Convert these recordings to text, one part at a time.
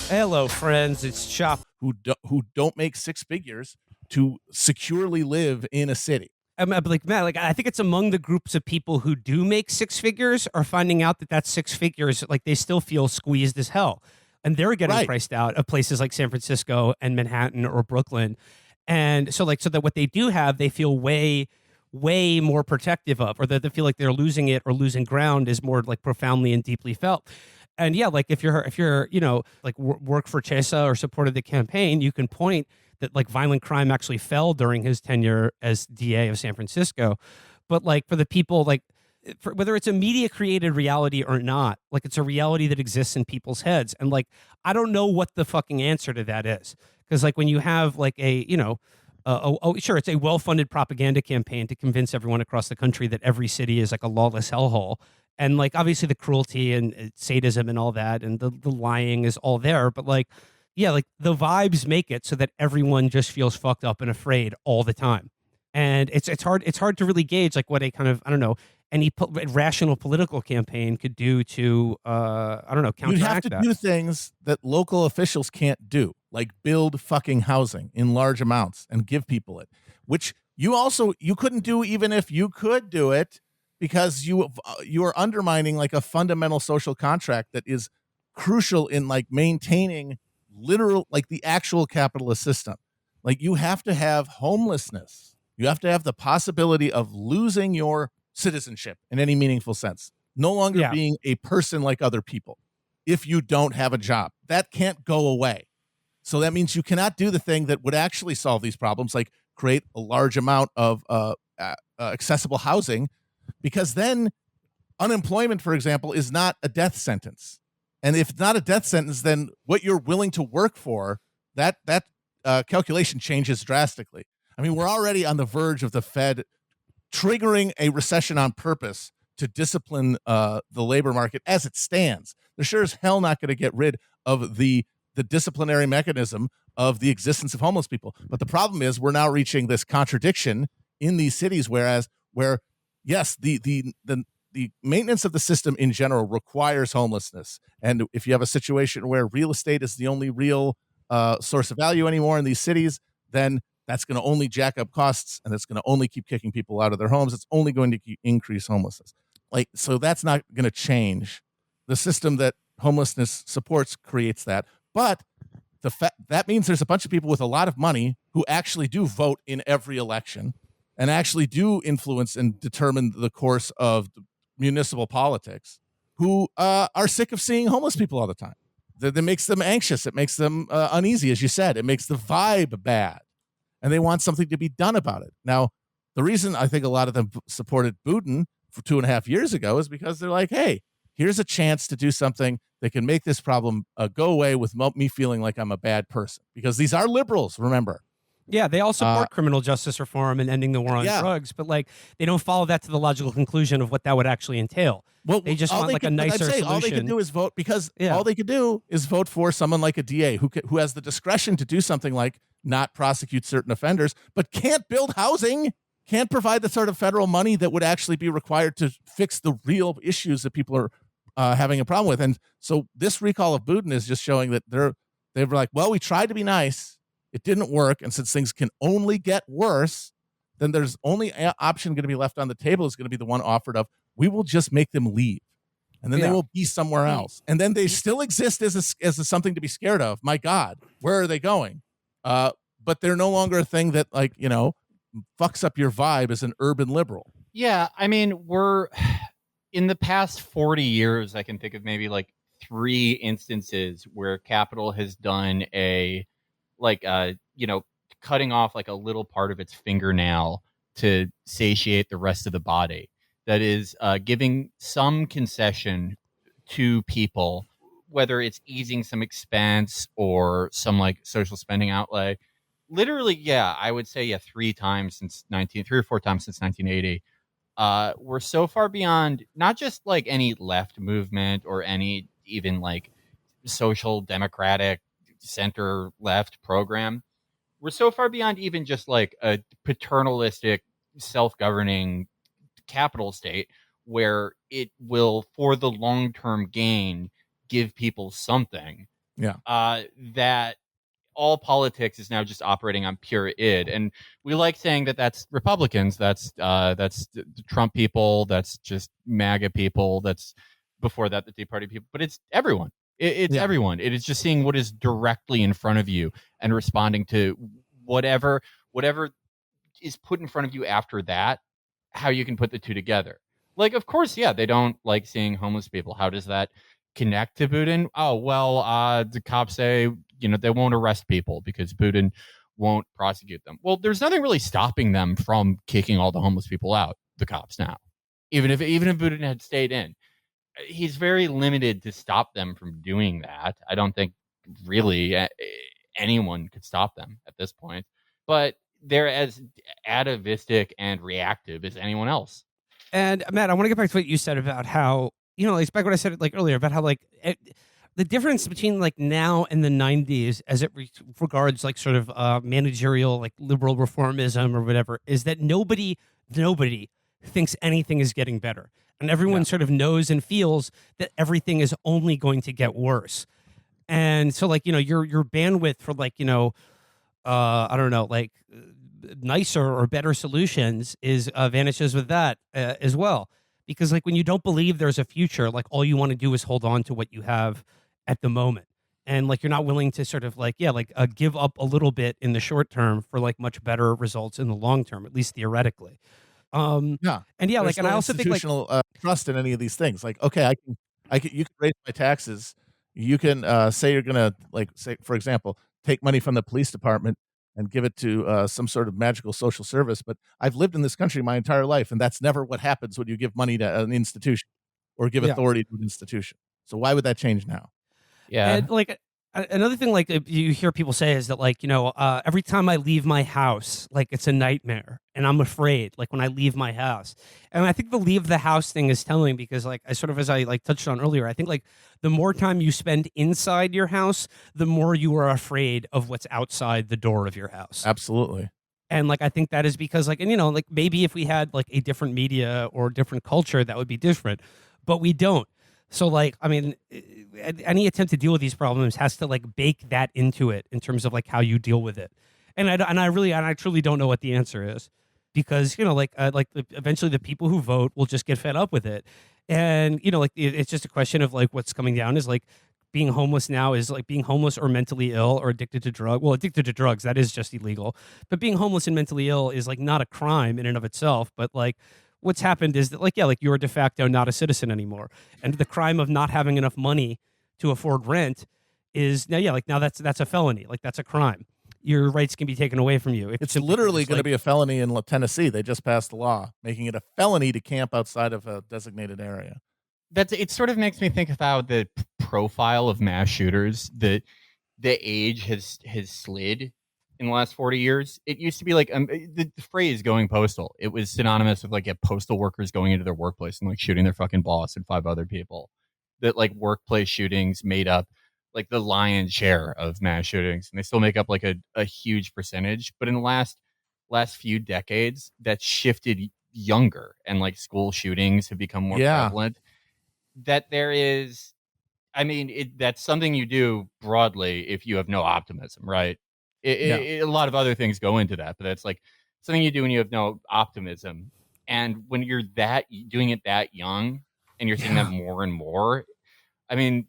Hello, friends. It's Chapo. who don't make six figures to securely live in a city. I'm like, man, like I think it's among the groups of people who do make six figures are finding out that that's six figures. Like they still feel squeezed as hell, and they're getting Right. priced out of places like San Francisco and Manhattan or Brooklyn. And so that what they do have, they feel way more protective of, or that they feel like they're losing it or losing ground is more like profoundly and deeply felt. And yeah, like if you're like work for Chesa or supported the campaign, you can point that like violent crime actually fell during his tenure as DA of San Francisco. But like for the people like whether it's a media created reality or not, like it's a reality that exists in people's heads. And like I don't know what the fucking answer to that is. Because like when you have like sure, it's a well-funded propaganda campaign to convince everyone across the country that every city is like a lawless hellhole, and like obviously the cruelty and sadism and all that, and the lying is all there. But like, yeah, like the vibes make it so that everyone just feels fucked up and afraid all the time, and it's hard to really gauge like what a kind of I don't know any rational political campaign could do to I don't know You have counteract to that. do things that local officials can't do, like build fucking housing in large amounts and give people it, which you couldn't do even if you could do it, because you are undermining like a fundamental social contract that is crucial in like maintaining literal like the actual capitalist system. Like you have to have homelessness. You have to have the possibility of losing your citizenship in any meaningful sense, no longer Yeah. being a person like other people. If you don't have a job, that can't go away. So that means you cannot do the thing that would actually solve these problems, like create a large amount of accessible housing, because then unemployment, for example, is not a death sentence. And if it's not a death sentence, then what you're willing to work for, that calculation changes drastically. I mean, we're already on the verge of the Fed triggering a recession on purpose to discipline the labor market as it stands. They're sure as hell not going to get rid of the disciplinary mechanism of the existence of homeless people. But the problem is we're now reaching this contradiction in these cities, where yes, the maintenance of the system in general requires homelessness. And if you have a situation where real estate is the only real source of value anymore in these cities, then that's going to only jack up costs, and it's going to only keep kicking people out of their homes. It's only going to increase homelessness. Like, so that's not going to change. The system that homelessness supports creates that. But that means there's a bunch of people with a lot of money who actually do vote in every election and actually do influence and determine the course of municipal politics, who are sick of seeing homeless people all the time. That makes them anxious. It makes them uneasy, as you said. It makes the vibe bad, and they want something to be done about it. Now, the reason I think a lot of them supported Boudin for 2.5 years ago is because they're like, hey, here's a chance to do something that can make this problem go away without me feeling like I'm a bad person. Because these are liberals, remember. Yeah, they all support criminal justice reform and ending the war on drugs, but like they don't follow that to the logical conclusion of what that would actually entail. Well, they just want like a nicer solution. All they could do is vote, because all they could do is vote for someone like a DA who has the discretion to do something like not prosecute certain offenders, but can't build housing, can't provide the sort of federal money that would actually be required to fix the real issues that people are having a problem with. And so this recall of Boudin is just showing that they were like, well, we tried to be nice. It didn't work. And since things can only get worse, then there's only an option going to be left on the table is going to be the one offered of, we will just make them leave. And then they will be somewhere else. And then they still exist as something to be scared of. My God, where are they going? But they're no longer a thing that, like, fucks up your vibe as an urban liberal. Yeah, I mean, we're in the past 40 years, I can think of maybe like 3 instances where capital has done cutting off like a little part of its fingernail to satiate the rest of the body. That is giving some concession to people, whether it's easing some expense or some like social spending outlay. Literally, yeah, I would say 3 or 4 times since 1980. We're so far beyond not just like any left movement or any even like social democratic center left program. We're so far beyond even just like a paternalistic self-governing capital state where it will, for the long-term gain, give people something Yeah. That all politics is now just operating on pure id, and we like saying that that's Republicans, that's the Trump people, that's just MAGA people, that's before that the Tea Party people, but it's everyone. It's Yeah. everyone. It is just seeing what is directly in front of you and responding to whatever is put in front of you after that. How you can put the two together? Like, of course, yeah, they don't like seeing homeless people. How does that connect to Boudin? Oh well, the cops say they won't arrest people because Boudin won't prosecute them. Well, there's nothing really stopping them from kicking all the homeless people out. The cops now, even if Boudin had stayed in, he's very limited to stop them from doing that. I don't think really anyone could stop them at this point, but they're as atavistic and reactive as anyone else. And Matt, I want to get back to what you said about how, it's back what I said like earlier about how like the difference between like now and the 90s as it regards like sort of managerial like liberal reformism or whatever is that nobody thinks anything is getting better. And everyone sort of knows and feels that everything is only going to get worse. And so like, your bandwidth for like, I don't know, like nicer or better solutions is vanishes with that as well. Because like when you don't believe there's a future, like all you want to do is hold on to what you have at the moment. And like you're not willing to sort of like, give up a little bit in the short term for like much better results in the long term, at least theoretically. Yeah. And yeah, There's like, and no I also think like, institutional trust in any of these things. Like, okay, you can raise my taxes. You can say you're gonna say, for example, take money from the police department and give it to some sort of magical social service. But I've lived in this country my entire life, and that's never what happens when you give money to an institution or give authority to an institution. So why would that change now? Yeah. And like another thing, like you hear people say is that like every time I leave my house, like it's a nightmare, and I'm afraid. Like when I leave my house, and I think the leave the house thing is telling because like I sort of as I like touched on earlier, I think like the more time you spend inside your house, the more you are afraid of what's outside the door of your house. Absolutely. And like I think that is because like and like maybe if we had like a different media or different culture that would be different, but we don't. So like I mean any attempt to deal with these problems has to like bake that into it in terms of like how you deal with it. And I truly don't know what the answer is because eventually the people who vote will just get fed up with it. And like it's just a question of like what's coming down is like being homeless now is like being homeless or mentally ill or addicted to addicted to drugs, that is just illegal. But being homeless and mentally ill is like not a crime in and of itself, but like what's happened is that like you're de facto not a citizen anymore. And the crime of not having enough money to afford rent is now that's a felony. Like that's a crime. Your rights can be taken away from you. It's literally going to be a felony in Tennessee. They just passed a law making it a felony to camp outside of a designated area. It sort of makes me think of how the profile of mass shooters, the age has slid in the last 40 years. It used to be like the phrase going postal. It was synonymous with like postal workers going into their workplace and like shooting their fucking boss and 5 other people. That like workplace shootings made up like the lion's share of mass shootings, and they still make up like a huge percentage. But in the last few decades, that's shifted younger, and like school shootings have become more prevalent. That there is, I mean, that's something you do broadly if you have no optimism, right? A lot of other things go into that, but that's like something you do when you have no optimism. And when you're doing it that young, and you're seeing that more and more, I mean,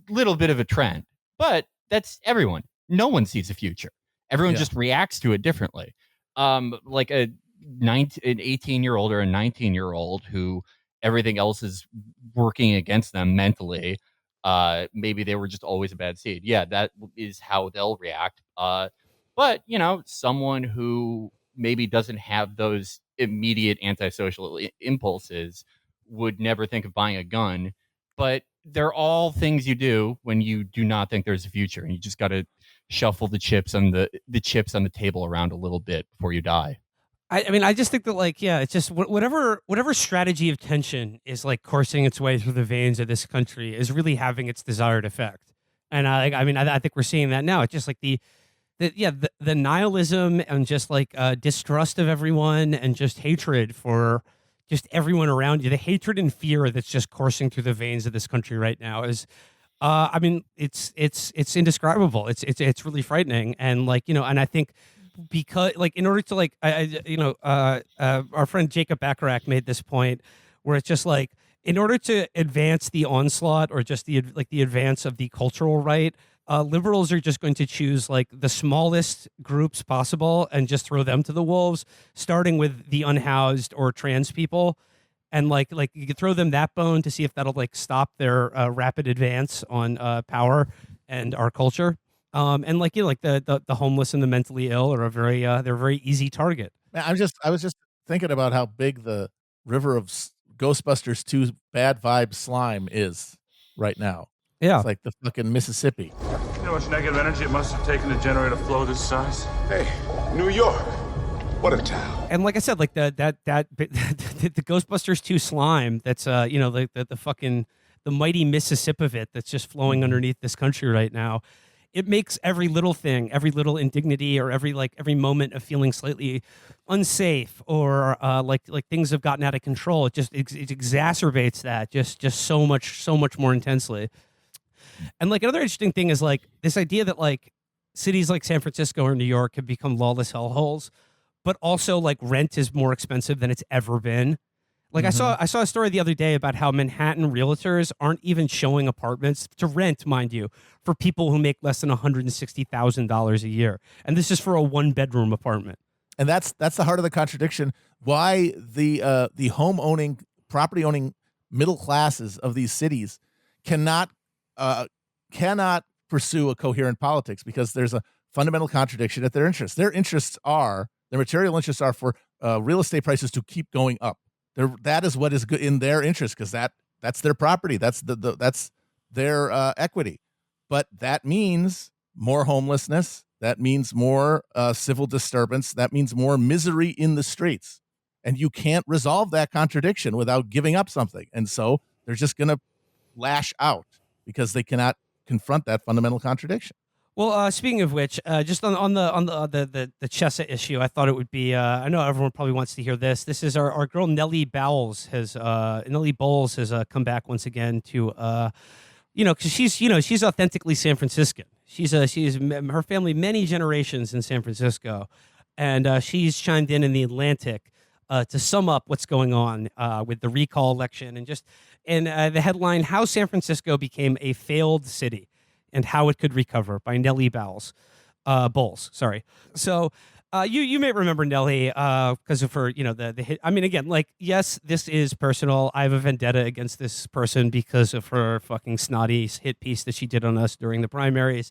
little bit of a trend, but that's everyone. No one sees the future. Everyone just reacts to it differently. Like an 18-year-old or a 19-year-old who everything else is working against them mentally. Maybe they were just always a bad seed. Yeah, that is how they'll react. But someone who maybe doesn't have those immediate antisocial impulses would never think of buying a gun. But they're all things you do when you do not think there's a future, and you just got to shuffle the chips on the table around a little bit before you die. I mean, I just think that like, it's just whatever strategy of tension is like coursing its way through the veins of this country is really having its desired effect. And I think we're seeing that now. It's just like the nihilism and just like distrust of everyone and just hatred for just everyone around you. The hatred and fear that's just coursing through the veins of this country right now is I mean, it's indescribable. It's really frightening, and like and I think because like in order to like our friend Jacob Bacharach made this point where it's just like in order to advance the onslaught or just the advance of the cultural right, liberals are just going to choose like the smallest groups possible and just throw them to the wolves, starting with the unhoused or trans people. And like you could throw them that bone to see if that'll like stop their rapid advance on power and our culture. And like like the homeless and the mentally ill are a very they're a very easy target. Man, I was just thinking about how big the river of Ghostbusters 2 bad vibe slime is right now. Yeah, It's like the fucking Mississippi. You know how much negative energy it must have taken to generate a flow this size? Hey, New York. What a town. and like I said, like the Ghostbusters 2 slime. That's the fucking the mighty Mississippi of it that's just flowing underneath this country right now. It makes every little thing, every little indignity, or every moment of feeling slightly unsafe, or like things have gotten out of control. It exacerbates that just so much more intensely. And like another interesting thing is like this idea that like cities like San Francisco or New York have become lawless hellholes, but also like rent is more expensive than it's ever been. Like I saw a story the other day about how Manhattan realtors aren't even showing apartments to rent, mind you, for people who make less than $160,000 a year, and this is for a 1-bedroom apartment. And that's the heart of the contradiction. Why the home owning, property owning middle classes of these cities cannot pursue a coherent politics, because there's a fundamental contradiction at their interests. Their material interests are for real estate prices to keep going up. That is what is good in their interest, because that's their property. That's that's their equity. But that means more homelessness. That means more civil disturbance. That means more misery in the streets. And you can't resolve that contradiction without giving up something. And so they're just going to lash out because they cannot confront that fundamental contradiction. Well, speaking of which, just on the Chesa issue, I thought it would be. I know everyone probably wants to hear this. This is our girl Nellie Bowles has come back once again to because she's authentically San Franciscan. She's her family many generations in San Francisco, and she's chimed in the Atlantic to sum up what's going on with the recall election and the headline: How San Francisco Became a Failed City and How It Could Recover by Nellie Bowles. Sorry. So you may remember Nellie because of her, the hit. I mean, again, like, yes, this is personal. I have a vendetta against this person because of her fucking snotty hit piece that she did on us during the primaries.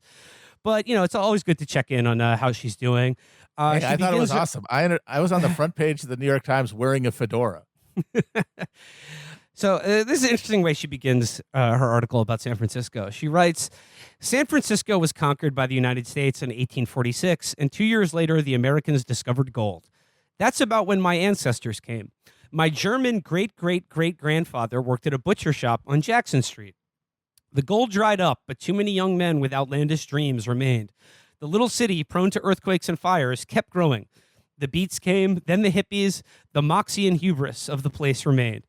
But, it's always good to check in on how she's doing. Hey, I thought it was awesome. I was on the front page of the New York Times wearing a fedora. So this is an interesting way she begins her article about San Francisco. She writes, San Francisco was conquered by the United States in 1846, and 2 years later, the Americans discovered gold. That's about when my ancestors came. My German great-great-great-grandfather worked at a butcher shop on Jackson Street. The gold dried up, but too many young men with outlandish dreams remained. The little city, prone to earthquakes and fires, kept growing. The Beats came, then the hippies, the moxie and hubris of the place remained.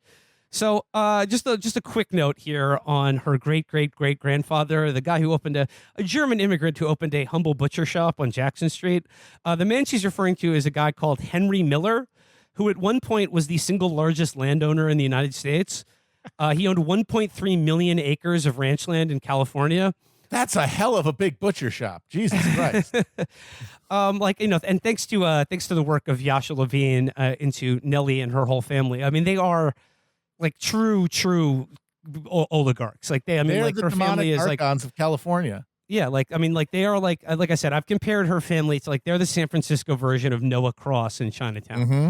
So just a quick note here on her great-great-great-grandfather, the guy who opened a German immigrant who opened a humble butcher shop on Jackson Street. The man she's referring to is a guy called Henry Miller, who at one point was the single largest landowner in the United States. He owned 1.3 million acres of ranch land in California. That's a hell of a big butcher shop. Jesus Christ. And thanks to the work of Yasha Levine into Nellie and her whole family. I mean, they are like true oligarchs. Like they're like the her family is like archons of California. Yeah, like they are like I said, I've compared her family to like they're the San Francisco version of Noah Cross in Chinatown. Mm-hmm.